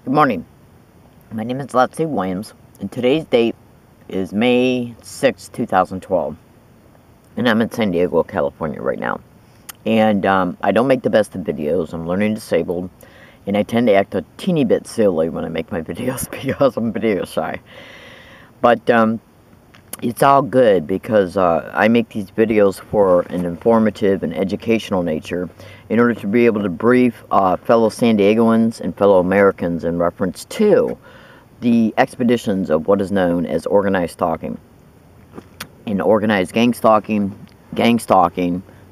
Good morning. My name is Leslie Williams, and today's date is May 6, 2012. And I'm in San Diego, California right now. And I don't make the best of videos. I'm learning disabled, and I tend to act a teeny bit silly when I make my videos because I'm video shy. But it's all good because I make these videos for an informative and educational nature in order to be able to brief fellow San Diegoans and fellow Americans in reference to the expeditions of what is known as organized stalking. And organized gang stalking,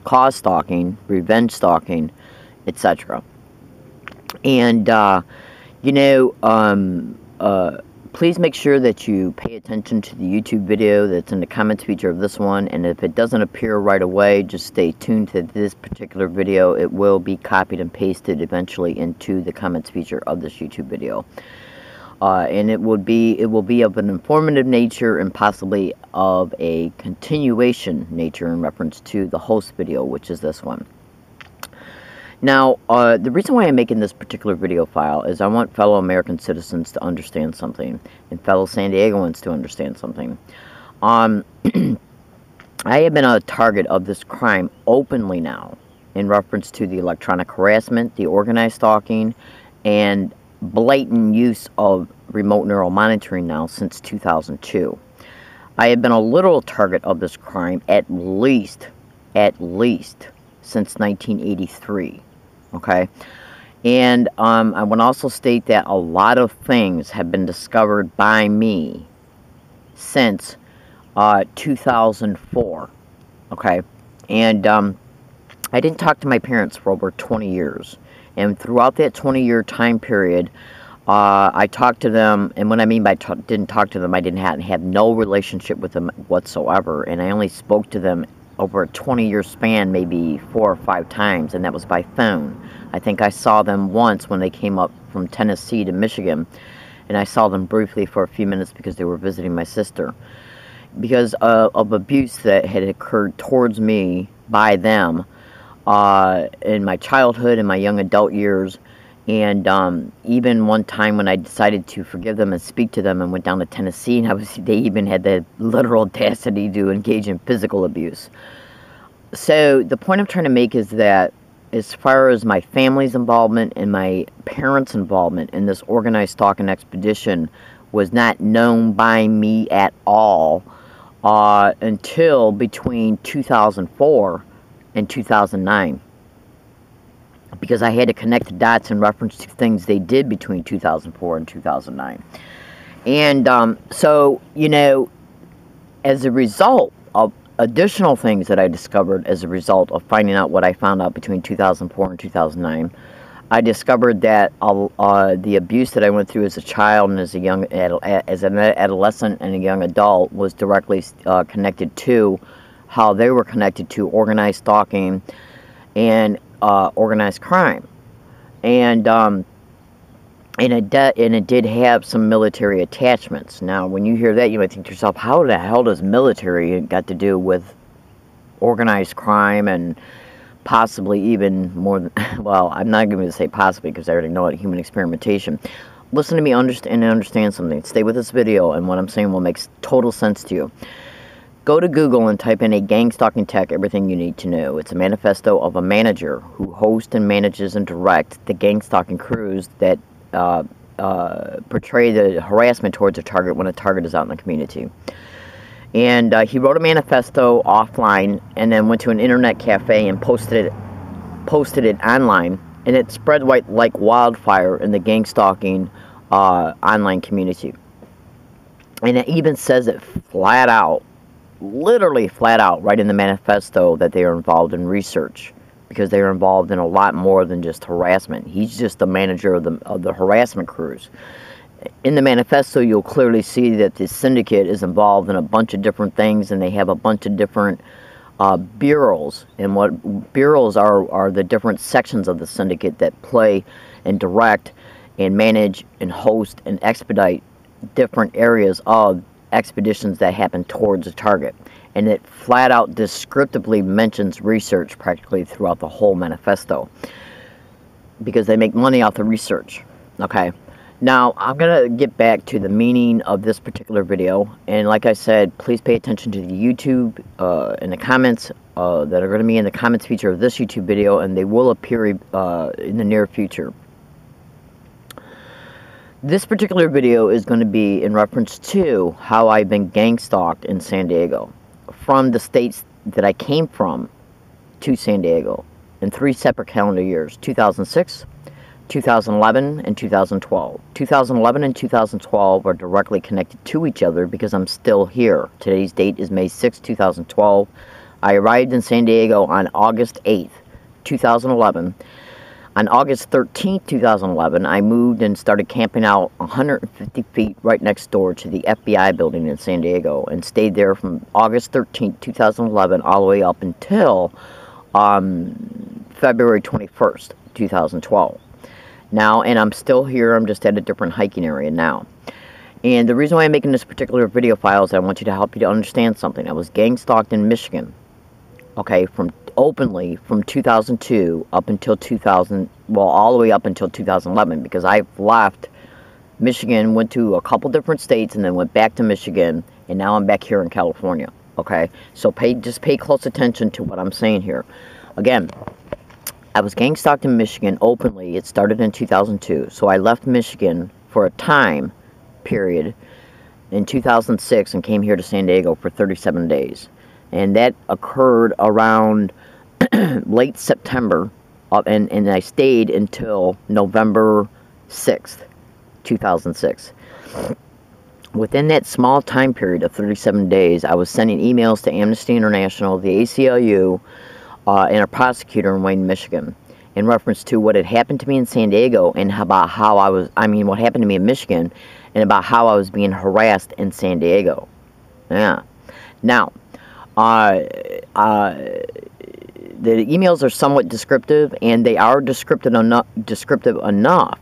cause stalking, revenge stalking, etc. And, please make sure that you pay attention to the YouTube video that's in the comments feature of this one, and if it doesn't appear right away, just stay tuned to this particular video. It will be copied and pasted eventually into the comments feature of this YouTube video. And it will be of an informative nature and possibly of a continuation nature in reference to the host video, which is this one. Now, the reason why I'm making this particular video file is I want fellow American citizens to understand something, and fellow San Diegoans to understand something. I have been a target of this crime openly now, in reference to the electronic harassment, the organized stalking, and blatant use of remote neural monitoring now since 2002. I have been a literal target of this crime at least since 1983. Okay, and I want to also state that a lot of things have been discovered by me since 2004. Okay, and I didn't talk to my parents for over 20 years, and throughout that 20-year time period, I talked to them, and what I mean by didn't talk to them, I didn't have no relationship with them whatsoever, and I only spoke to them over a 20-year span, maybe 4 or 5 times, and that was by phone. I think I saw them once when they came up from Tennessee to Michigan, and I saw them briefly for a few minutes because they were visiting my sister. Because of abuse that had occurred towards me by them in my childhood and my young adult years, and even one time when I decided to forgive them and speak to them and went down to Tennessee, and they even had the literal audacity to engage in physical abuse. So the point I'm trying to make is that as far as my family's involvement and my parents' involvement in this organized stalking expedition was not known by me at all until between 2004 and 2009. Because I had to connect the dots in reference to things they did between 2004 and 2009. And so, as a result of additional things that I discovered as a result of finding out what I found out between 2004 and 2009, I discovered that the abuse that I went through as a child and as an adolescent and a young adult was directly connected to how they were connected to organized stalking and organized crime, and it did have some military attachments. Now, when you hear that, you might think to yourself, how the hell does military got to do with organized crime and possibly even more than, well, I'm not going to say possibly because I already know it, human experimentation. Listen to me and understand something. Stay with this video, and what I'm saying will make total sense to you. Go to Google and type in a gang stalking tech, everything you need to know. It's a manifesto of a manager who hosts and manages and directs the gang stalking crews that portray the harassment towards a target when a target is out in the community. And he wrote a manifesto offline and then went to an internet cafe and posted it online, and it spread like wildfire in the gang stalking online community. And it even says it flat out, literally flat out, right in the manifesto, that they are involved in research, because they are involved in a lot more than just harassment. He's just the manager of the harassment crews. In the manifesto, you'll clearly see that the syndicate is involved in a bunch of different things, and they have a bunch of different bureaus. And what bureaus are the different sections of the syndicate that play and direct and manage and host and expedite different areas of expeditions that happen towards a target. And it flat out descriptively mentions research practically throughout the whole manifesto, because they make money off the research. Okay, Now, I'm going to get back to the meaning of this particular video, and like I said, please pay attention to the YouTube in the comments that are going to be in the comments feature of this YouTube video, and they will appear in the near future. This particular video is going to be in reference to how I've been gang stalked in San Diego, from the states that I came from to San Diego, in 3 separate calendar years, 2006, 2011, and 2012. 2011 and 2012 are directly connected to each other because I'm still here. Today's date is May 6, 2012. I arrived in San Diego on August 8th, 2011. On August 13th, 2011, I moved and started camping out 150 feet right next door to the FBI building in San Diego, and stayed there from August 13th, 2011 all the way up until February 21st, 2012. Now, and I'm still here, I'm just at a different hiking area now. And the reason why I'm making this particular video file is I want you to help you to understand something. I was gang stalked in Michigan, okay, openly from 2002 up until 2000, well, all the way up until 2011, because I left Michigan, went to a couple different states, and then went back to Michigan, and now I'm back here in California, okay? So just pay close attention to what I'm saying here. Again, I was gang stalked in Michigan openly. It started in 2002. So I left Michigan for a time period in 2006 and came here to San Diego for 37 days. And that occurred around late September, and I stayed until November 6th, 2006. Within that small time period of 37 days, I was sending emails to Amnesty International, the ACLU, and a prosecutor in Wayne, Michigan, in reference to what had happened to me in San Diego, and about how what happened to me in Michigan, and about how I was being harassed in San Diego. Yeah. Now, the emails are somewhat descriptive, and they are descriptive enough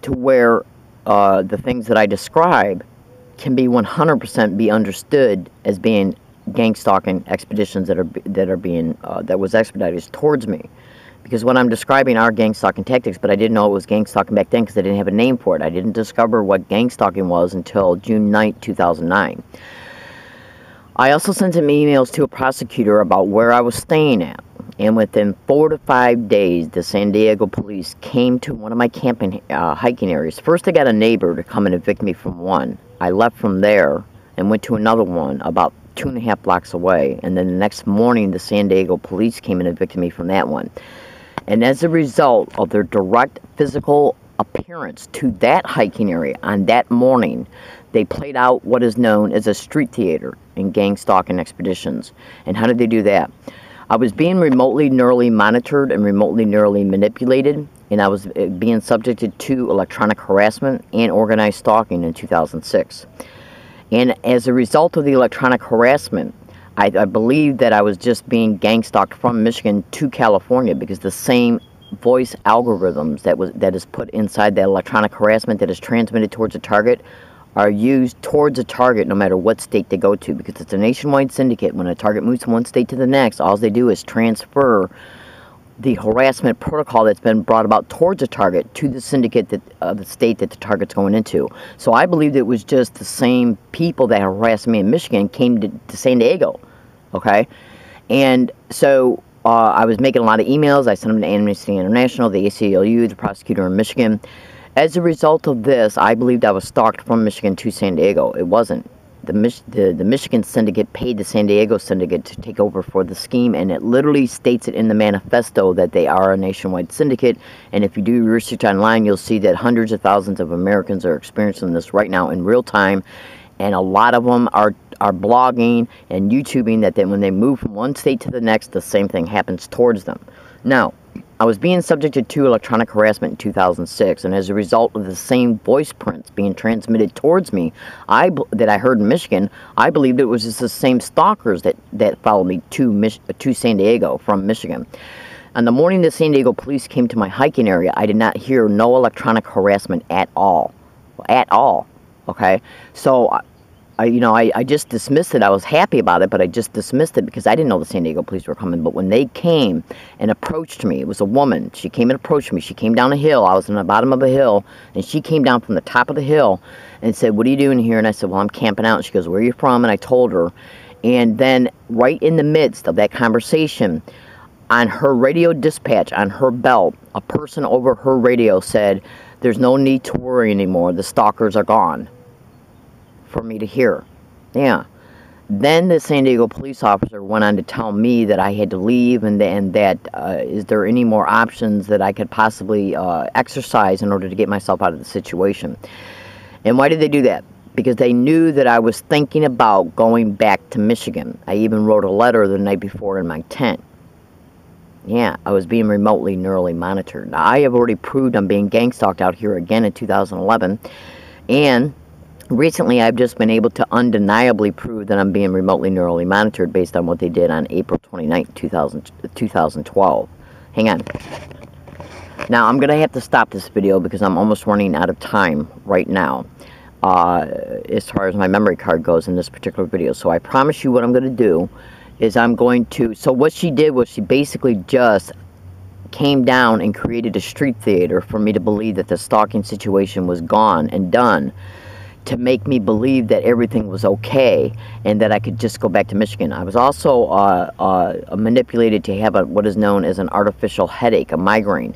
to where the things that I describe can be 100% be understood as being gang stalking expeditions that was expedited towards me, because what I'm describing are gang stalking tactics, but I didn't know it was gang stalking back then because I didn't have a name for it. I didn't discover what gang stalking was until June 9th, 2009. I also sent some emails to a prosecutor about where I was staying at, and within 4 to 5 days, the San Diego police came to one of my camping hiking areas. First, I got a neighbor to come and evict me from one. I left from there and went to another one about 2.5 blocks away, and then the next morning the San Diego police came and evicted me from that one. And as a result of their direct physical appearance to that hiking area on that morning, they played out what is known as a street theater in gang stalking expeditions. And how did they do that? I was being remotely neurally monitored and remotely neurally manipulated, and I was being subjected to electronic harassment and organized stalking in 2006. And as a result of the electronic harassment, I believe that I was just being gang stalked from Michigan to California, because the same voice algorithms that is put inside that electronic harassment that is transmitted towards a target are used towards a target no matter what state they go to, because it's a nationwide syndicate. When a target moves from one state to the next, all they do is transfer the harassment protocol that's been brought about towards a target to the syndicate the state that the target's going into. So I believed it was just the same people that harassed me in Michigan came to San Diego, okay? And so I was making a lot of emails. I sent them to Amnesty International, the ACLU, the prosecutor in Michigan. As a result of this, I believed I was stalked from Michigan to San Diego. It wasn't. The Michigan syndicate paid the San Diego syndicate to take over for the scheme, and it literally states it in the manifesto that they are a nationwide syndicate. And if you do research online, you'll see that hundreds of thousands of Americans are experiencing this right now in real time, and a lot of them are blogging and YouTubing that then when they move from one state to the next, the same thing happens towards them. Now, I was being subjected to electronic harassment in 2006, and as a result of the same voice prints being transmitted towards me that I heard in Michigan, I believed it was just the same stalkers that followed me to San Diego from Michigan. On the morning the San Diego police came to my hiking area, I did not hear no electronic harassment at all. At all. Okay? So I just dismissed it. I was happy about it, but I just dismissed it because I didn't know the San Diego police were coming. But when they came and approached me, it was a woman. She came and approached me. She came down a hill. I was in the bottom of a hill, and she came down from the top of the hill and said, "What are you doing here?" And I said, "Well, I'm camping out." And she goes, "Where are you from?" And I told her. And then right in the midst of that conversation, on her radio dispatch, on her belt, a person over her radio said, "There's no need to worry anymore. The stalkers are gone." For me to hear. Yeah. Then the San Diego police officer went on to tell me that I had to leave, and that is there any more options that I could possibly exercise in order to get myself out of the situation. And why did they do that? Because they knew that I was thinking about going back to Michigan. I even wrote a letter the night before in my tent. Yeah, I was being remotely neurally monitored. Now, I have already proved I'm being gang stalked out here again in 2011, and recently, I've just been able to undeniably prove that I'm being remotely neurally monitored based on what they did on April 29th, 2012. Hang on. Now, I'm going to have to stop this video because I'm almost running out of time right now as far as my memory card goes in this particular video. So I promise you what I'm going to do is I'm going to... So what she did was she basically just came down and created a street theater for me to believe that the stalking situation was gone and done, to make me believe that everything was okay and that I could just go back to Michigan. I was also manipulated to have what is known as an artificial headache, a migraine,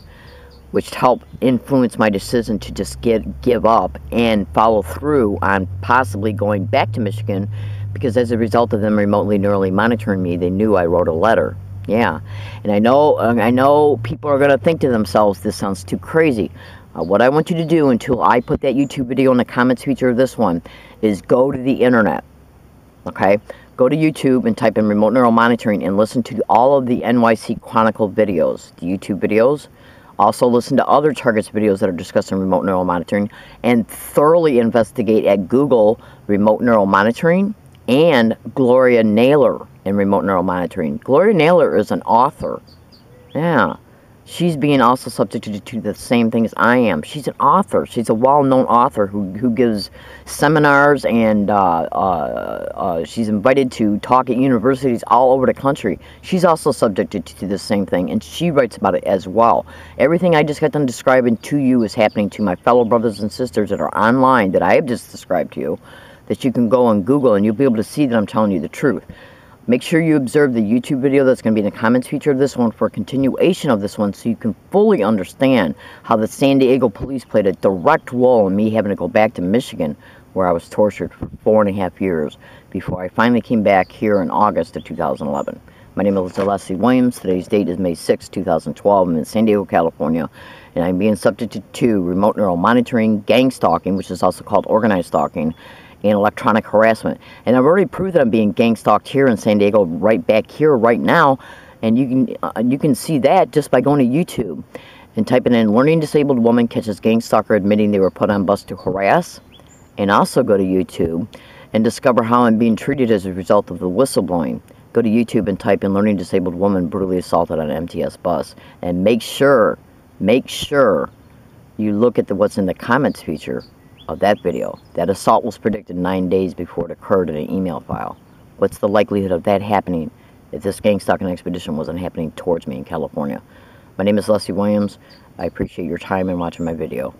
which helped influence my decision to just give up and follow through on possibly going back to Michigan, because as a result of them remotely neurally monitoring me, they knew I wrote a letter. Yeah, and I know people are going to think to themselves, this sounds too crazy. What I want you to do until I put that YouTube video in the comments feature of this one is go to the internet, okay? Go to YouTube and type in remote neural monitoring and listen to all of the NYC Chronicle videos, the YouTube videos. Also listen to other targets videos that are discussing remote neural monitoring, and thoroughly investigate at Google remote neural monitoring and Gloria Naylor in remote neural monitoring. Gloria Naylor is an author. Yeah. She's being also subjected to the same thing as I am. She's an author. She's a well-known author who gives seminars, and she's invited to talk at universities all over the country. She's also subjected to the same thing, and she writes about it as well. Everything I just got done describing to you is happening to my fellow brothers and sisters that are online that I have just described to you, that you can go on Google and you'll be able to see that I'm telling you the truth. Make sure you observe the YouTube video that's going to be in the comments feature of this one for a continuation of this one, so you can fully understand how the San Diego police played a direct role in me having to go back to Michigan, where I was tortured for 4.5 years before I finally came back here in August of 2011. My name is Leslie Williams. Today's date is May 6, 2012. I'm in San Diego, California, and I'm being subjected to remote neural monitoring, gang stalking, which is also called organized stalking, and electronic harassment. And I've already proved that I'm being gang stalked here in San Diego, right back here, right now. And you can see that just by going to YouTube and typing in "learning disabled woman catches gang stalker admitting they were put on bus to harass." And also go to YouTube and discover how I'm being treated as a result of the whistleblowing. Go to YouTube and type in "learning disabled woman brutally assaulted on MTS bus." And make sure you look at what's in the comments feature of that video. That assault was predicted 9 days before it occurred in an email file. What's the likelihood of that happening if this gang stalking expedition wasn't happening towards me in California? My name is Leslie Williams. I appreciate your time in watching my video.